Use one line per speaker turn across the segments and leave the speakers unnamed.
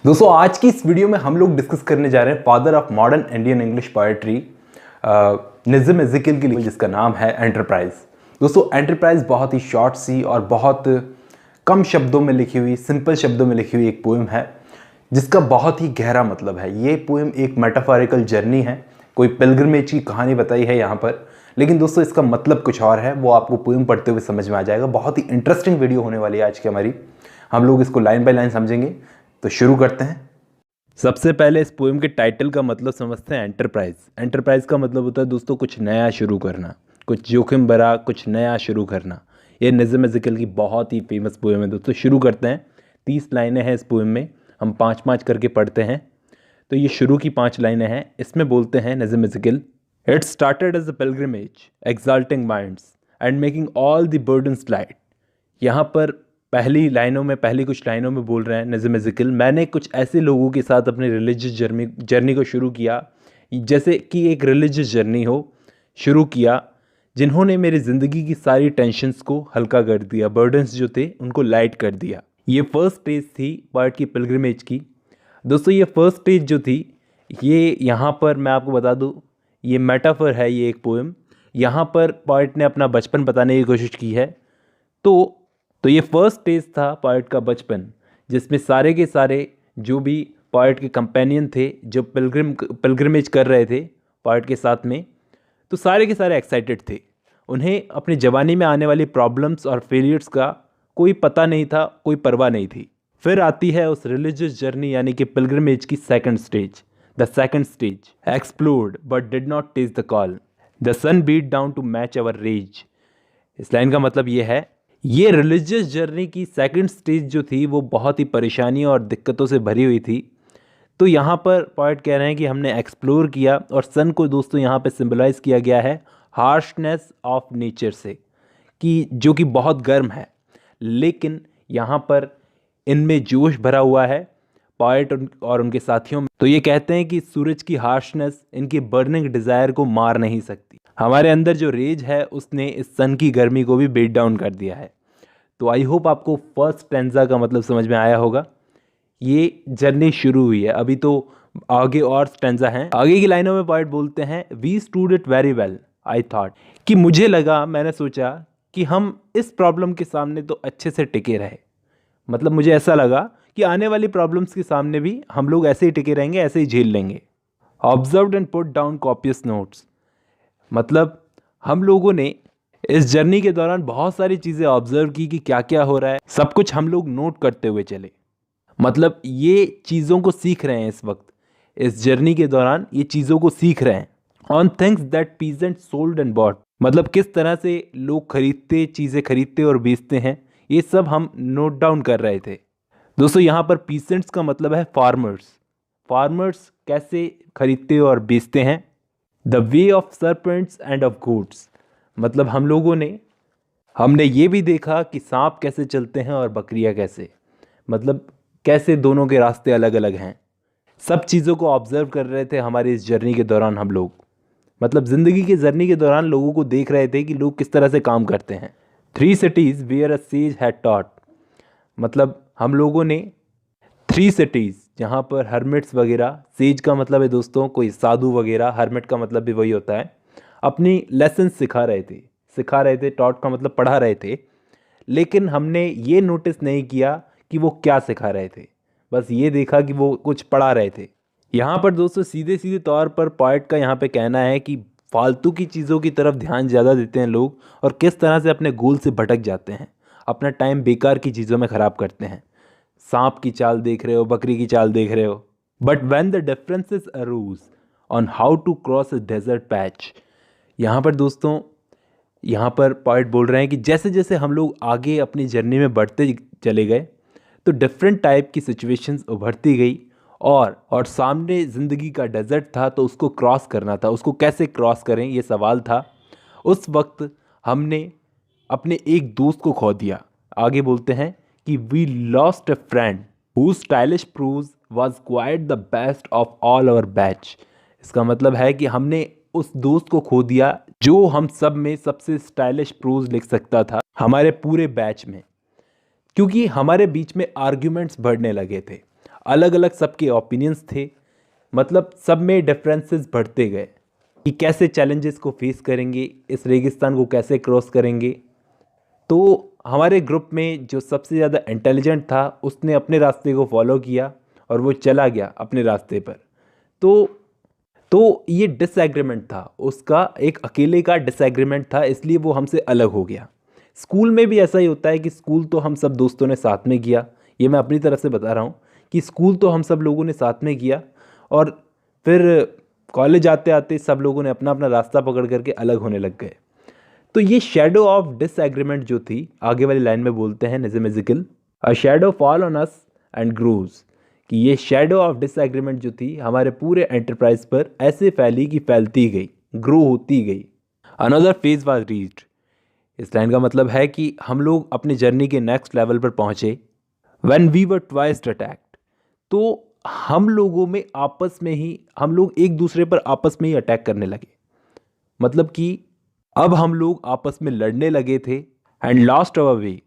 दोस्तों आज की इस वीडियो में हम लोग डिस्कस करने जा रहे हैं father of modern Indian English poetry नज़्म एज़ेकियल की, जिसका नाम है एंटरप्राइज। दोस्तों एंटरप्राइज बहुत ही शॉर्ट सी और बहुत कम शब्दों में लिखी हुई, सिंपल शब्दों में लिखी हुई एक पोएम है जिसका बहुत ही गहरा मतलब है। ये पोएम एक मेटाफोरिकल जर्नी है, कोई पिलग्रिमेज की कहानी बताई है यहाँ पर, लेकिन दोस्तों इसका मतलब कुछ और है, वो आपको पोएम पढ़ते हुए समझ में आ जाएगा। बहुत ही इंटरेस्टिंग वीडियो होने वाली है आज की हमारी। हम लोग इसको लाइन बाय लाइन समझेंगे, तो शुरू करते हैं। सबसे पहले इस पोएम के टाइटल का मतलब समझते हैं। एंटरप्राइज, एंटरप्राइज का मतलब होता है दोस्तों कुछ नया शुरू करना, कुछ जोखिम भरा कुछ नया शुरू करना। ये नज़्म एज़ेकियल की बहुत ही फेमस पोएम है दोस्तों। शुरू करते हैं। 30 लाइनें हैं इस पोएम में, हम 5-5 करके पढ़ते हैं। तो ये शुरू की 5 लाइनें हैं। इसमें बोलते हैं Nissim Ezekiel, it started as a pilgrimage exalting minds and making all the burdens light. यहाँ पर पहली कुछ लाइनों में बोल रहे हैं नज़्म एज़ेकियल, मैंने कुछ ऐसे लोगों के साथ अपने रिलीजियस जर्नी को शुरू किया, जैसे कि एक रिलीजियस जर्नी हो, शुरू किया, जिन्होंने मेरी ज़िंदगी की सारी टेंशन्स को हल्का कर दिया, बर्डन्स जो थे उनको लाइट कर दिया। ये फर्स्ट स्टेज थी पोएट की पिलग्रिमेज की। दोस्तों ये फर्स्ट स्टेज जो थी, ये यहाँ पर मैं आपको बता दूँ, ये मेटाफर है, ये एक पोएम। यहाँ पर पोएट ने अपना बचपन बताने की कोशिश की है। तो ये फर्स्ट स्टेज था पोएट का बचपन, जिसमें सारे के सारे जो भी पोएट के कंपेनियन थे, जो पिलग्रिमेज कर रहे थे पोएट के साथ में, तो सारे के सारे एक्साइटेड थे। उन्हें अपनी जवानी में आने वाली प्रॉब्लम्स और फेलियर्स का कोई पता नहीं था, कोई परवाह नहीं थी। फिर आती है उस रिलीजियस जर्नी यानी कि पिलग्रिमेज की second stage. The second stage, explored but did not test the call, the sun beat down to match our rage. इस लाइन का मतलब ये है, ये रिलीजियस जर्नी की सेकंड स्टेज जो थी वो बहुत ही परेशानियों और दिक्कतों से भरी हुई थी। तो यहाँ पर पोएट कह रहे हैं कि हमने एक्सप्लोर किया, और सन को दोस्तों यहाँ पे सिंबलाइज किया गया है हार्शनेस ऑफ नेचर से, कि जो कि बहुत गर्म है, लेकिन यहाँ पर इनमें जोश भरा हुआ है पोएट और उनके साथियों में। तो ये कहते हैं कि सूरज की हार्शनेस इनकी बर्निंग डिज़ायर को मार नहीं सकती। हमारे अंदर जो रेज है उसने इस सन की गर्मी को भी बेट डाउन कर दिया है। तो आई होप आपको फर्स्ट स्टैंजा का मतलब समझ में आया होगा। ये जर्नी शुरू हुई है, अभी तो आगे और स्टैंजा हैं। आगे की लाइनों में पोएट बोलते हैं, we stood it very well I thought, कि मुझे लगा, मैंने सोचा कि हम इस प्रॉब्लम के सामने तो अच्छे से टिके रहे। मतलब मुझे ऐसा लगा कि आने वाली प्रॉब्लम्स के सामने भी हम लोग ऐसे ही टिके रहेंगे, ऐसे ही झेल लेंगे। Observed and put down copious notes, मतलब हम लोगों ने इस जर्नी के दौरान बहुत सारी चीज़ें ऑब्जर्व की कि क्या क्या हो रहा है, सब कुछ हम लोग नोट करते हुए चले। मतलब ये चीज़ों को सीख रहे हैं इस वक्त, इस जर्नी के दौरान ये चीज़ों को सीख रहे हैं। On things that peasant sold and bought, मतलब किस तरह से लोग चीज़ें खरीदते और बेचते हैं, ये सब हम नोट डाउन कर रहे थे। दोस्तों यहाँ पर पीसेंट्स का मतलब है फार्मर्स। फार्मर्स कैसे खरीदते और बेचते हैं। The way of serpents end of goats, मतलब हमने ये भी देखा कि सांप कैसे चलते हैं और बकरियां कैसे, मतलब कैसे दोनों के रास्ते अलग अलग हैं। सब चीज़ों को ऑब्जर्व कर रहे थे हमारी इस जर्नी के दौरान हम लोग, मतलब ज़िंदगी की जर्नी के दौरान लोगों को देख रहे थे कि लोग किस तरह से काम करते हैं। 3 cities where a sage had taught, मतलब हम लोगों ने 3 cities जहाँ पर हर्मिट्स वगैरह, सेज का मतलब है दोस्तों कोई साधु वगैरह, हर्मिट का मतलब भी वही होता है, अपनी लेसन सिखा रहे थे। टॉट का मतलब पढ़ा रहे थे, लेकिन हमने ये नोटिस नहीं किया कि वो क्या सिखा रहे थे, बस ये देखा कि वो कुछ पढ़ा रहे थे। यहाँ पर दोस्तों सीधे सीधे तौर पर पोएट का यहाँ पे कहना है कि फालतू की चीज़ों की तरफ ध्यान ज़्यादा देते हैं लोग, और किस तरह से अपने गोल से भटक जाते हैं, अपना टाइम बेकार की चीज़ों में ख़राब करते हैं। सांप की चाल देख रहे हो, बकरी की चाल देख रहे हो। But when the differences arose on how to cross a desert patch, यहाँ पर दोस्तों पोएट बोल रहे हैं कि जैसे जैसे हम लोग आगे अपनी जर्नी में बढ़ते चले गए, तो डिफरेंट टाइप की सिचुएशंस उभरती गई, और सामने ज़िंदगी का डेजर्ट था, तो उसको क्रॉस करना था। उसको कैसे क्रॉस करें, ये सवाल था। उस वक्त हमने अपने एक दोस्त को खो दिया। आगे बोलते हैं कि we lost a friend who stylish prose was quite the best of all our batch. इसका मतलब है कि हमने उस दोस्त को खो दिया जो हम सब में सबसे स्टाइलिश प्रोज लिख सकता था हमारे पूरे बैच में, क्योंकि हमारे बीच में आर्ग्यूमेंट्स बढ़ने लगे थे। अलग अलग सबके ओपिनियंस थे, मतलब सब में डिफरेंसेस बढ़ते गए कि कैसे चैलेंजेस को फेस करेंगे, इस रेगिस्तान को कैसे क्रॉस करेंगे। तो हमारे ग्रुप में जो सबसे ज़्यादा इंटेलिजेंट था उसने अपने रास्ते को फॉलो किया और वो चला गया अपने रास्ते पर। तो तो ये डिसएग्रीमेंट था उसका, एक अकेले का डिसएग्रीमेंट था, इसलिए वो हमसे अलग हो गया। स्कूल में भी ऐसा ही होता है कि स्कूल तो हम सब दोस्तों ने साथ में किया, ये मैं अपनी तरफ से बता रहा हूँ कि स्कूल तो हम सब लोगों ने साथ में किया, और फिर कॉलेज आते आते सब लोगों ने अपना अपना रास्ता पकड़ करके अलग होने लग गए। तो ये शेडो ऑफ डिसएग्रीमेंट जो थी, आगे वाली लाइन में बोलते हैं Nissim Ezekiel, a shadow fall on us and grows, कि ये शेडो ऑफ डिसएग्रीमेंट जो थी हमारे पूरे एंटरप्राइज पर ऐसे फैली कि फैलती गई, ग्रो होती गई। अनदर फेज वाज रीच्ड, इस लाइन का मतलब है कि हम लोग अपनी जर्नी के नेक्स्ट लेवल पर पहुंचे। When we were twice attacked, तो हम लोगों में आपस में ही, हम लोग एक दूसरे पर आपस में ही अटैक करने लगे, मतलब कि अब हम लोग आपस में लड़ने लगे थे। एंड लॉस्ट अवर वे,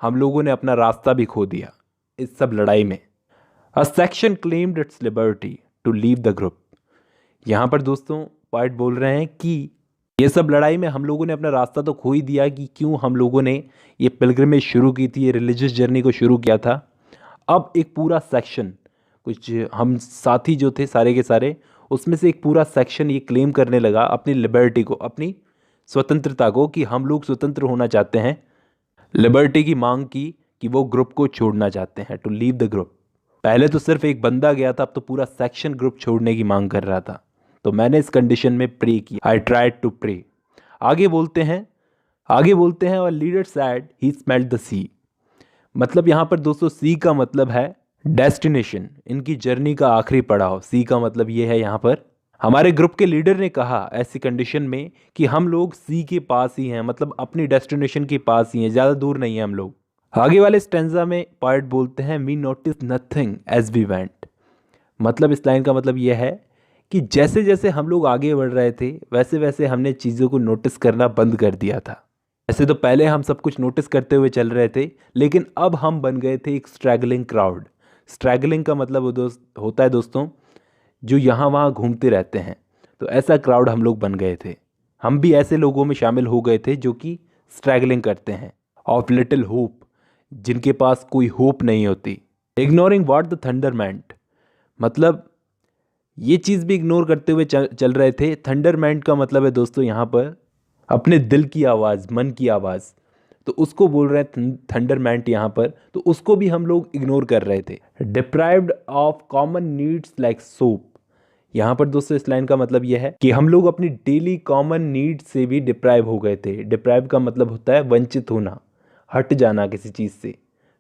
हम लोगों ने अपना रास्ता भी खो दिया इस सब लड़ाई में। A section claimed its liberty to leave the group, यहाँ पर दोस्तों पॉइंट बोल रहे हैं कि ये सब लड़ाई में हम लोगों ने अपना रास्ता तो खो ही दिया कि क्यों हम लोगों ने ये पिलग्रिमेज शुरू की थी, ये रिलीजियस जर्नी को शुरू किया था। अब एक पूरा सेक्शन, कुछ हम साथी जो थे सारे के सारे, उसमें से एक पूरा सेक्शन ये क्लेम करने लगा अपनी लिबर्टी को, अपनी स्वतंत्रता को, कि हम लोग स्वतंत्र होना चाहते हैं। लिबर्टी की मांग की कि वो ग्रुप को छोड़ना चाहते हैं, टू लीव द ग्रुप। पहले तो सिर्फ एक बंदा गया था, अब तो पूरा सेक्शन ग्रुप छोड़ने की मांग कर रहा था। तो मैंने इस कंडीशन में प्रे किया, आई ट्राइड टू प्रे। आगे बोलते हैं और leader said he smelled the sea, मतलब यहाँ पर दोस्तों सी का मतलब है डेस्टिनेशन, इनकी जर्नी का आखिरी पड़ाव। सी का मतलब ये है यहाँ पर, हमारे ग्रुप के लीडर ने कहा ऐसी कंडीशन में कि हम लोग सी के पास ही हैं, मतलब अपनी डेस्टिनेशन के पास ही हैं, ज़्यादा दूर नहीं है हम लोग। आगे वाले स्टेंजा में पार्ट बोलते हैं we notice nothing as we went, मतलब इस लाइन का मतलब यह है कि जैसे जैसे हम लोग आगे बढ़ रहे थे वैसे वैसे हमने चीज़ों को नोटिस करना बंद कर दिया था। ऐसे तो पहले हम सब कुछ नोटिस करते हुए चल रहे थे, लेकिन अब हम बन गए थे एक स्ट्रैगलिंग क्राउड। स्ट्रैगलिंग का मतलब होता है दोस्तों जो यहाँ वहाँ घूमते रहते हैं, तो ऐसा क्राउड हम लोग बन गए थे। हम भी ऐसे लोगों में शामिल हो गए थे जो कि स्ट्रैगलिंग करते हैं, ऑफ लिटिल होप, जिनके पास कोई होप नहीं होती। इग्नोरिंग व्हाट द थंडर मेंट, मतलब ये चीज़ भी इग्नोर करते हुए चल रहे थे। थंडरमेंट का मतलब है दोस्तों यहाँ पर अपने दिल की आवाज़, मन की आवाज़, तो उसको बोल रहे हैं थंडरमेंट यहाँ पर, तो उसको भी हम लोग इग्नोर कर रहे थे। Deprived of common needs like soap, यहाँ पर दोस्तों इस लाइन का मतलब यह है कि हम लोग अपनी डेली कॉमन नीड से भी डिप्राइव हो गए थे। डिप्राइव का मतलब होता है वंचित होना, हट जाना किसी चीज़ से।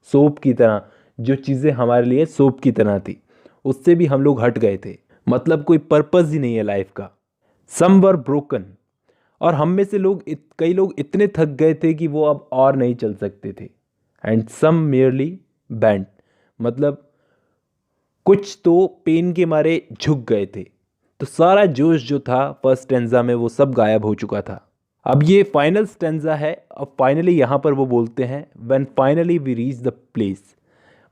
सोप की तरह, जो चीज़ें हमारे लिए सोप की तरह थी उससे भी हम लोग हट गए थे, मतलब कोई पर्पस ही नहीं है लाइफ का। सम वर ब्रोकन, और हम में से कई लोग इतने थक गए थे कि वो अब और नहीं चल सकते थे। एंड सम मेयरली बेंट, मतलब कुछ तो पेन के मारे झुक गए थे। तो सारा जोश जो था फर्स्ट स्टेंजा में वो सब गायब हो चुका था। अब ये फाइनल स्टेंजा है। अब फाइनली यहाँ पर वो बोलते हैं when finally we reach the place,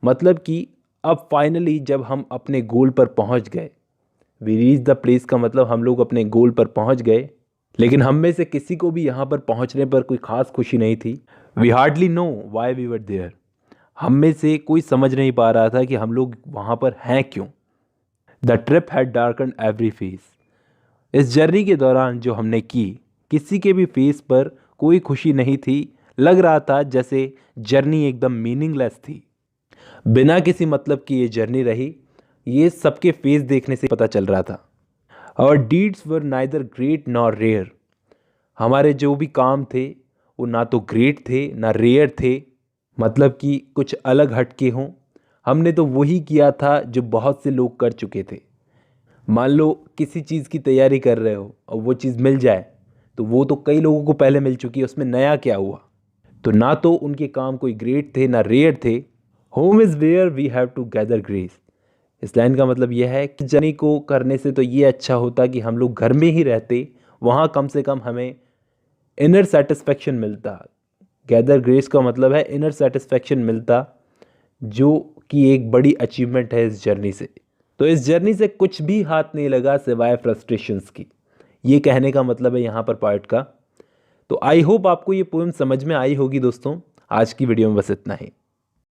मतलब कि अब फाइनली जब हम अपने गोल पर पहुँच गए। वी रीच द प्लेस का मतलब हम लोग अपने गोल पर पहुँच गए, लेकिन हम में से किसी को भी यहाँ पर पहुँचने पर कोई ख़ास खुशी नहीं थी। We hardly know why we were there, हम में से कोई समझ नहीं पा रहा था कि हम लोग वहाँ पर हैं क्यों। The trip had darken every face, इस जर्नी के दौरान जो हमने की किसी के भी फेस पर कोई खुशी नहीं थी। लग रहा था जैसे जर्नी एकदम मीनिंगलेस थी, बिना किसी मतलब की ये जर्नी रही। ये सबके फेस देखने से पता चल रहा था। और deeds were neither great nor rare, हमारे जो भी काम थे वो ना तो ग्रेट थे ना रेयर थे, मतलब कि कुछ अलग हटके हों। हमने तो वही किया था जो बहुत से लोग कर चुके थे। मान लो किसी चीज़ की तैयारी कर रहे हो और वो चीज़ मिल जाए, तो वो तो कई लोगों को पहले मिल चुकी है, उसमें नया क्या हुआ। तो ना तो उनके काम कोई ग्रेट थे ना रेयर थे। Home is where we have to gather grace, इस लाइन का मतलब यह है कि जर्नी को करने से तो ये अच्छा होता कि हम लोग घर में ही रहते, वहाँ कम से कम हमें इनर सेटिस्फेक्शन मिलता। गैदर ग्रेस का मतलब है इनर सेटिस्फेक्शन मिलता, जो की एक बड़ी अचीवमेंट है इस जर्नी से। तो इस जर्नी से कुछ भी हाथ नहीं लगा सिवाय फ्रस्ट्रेशंस की, ये कहने का मतलब है यहाँ पर पोएट का। तो आई होप आपको ये पोएम समझ में आई होगी दोस्तों। आज की वीडियो में बस इतना ही।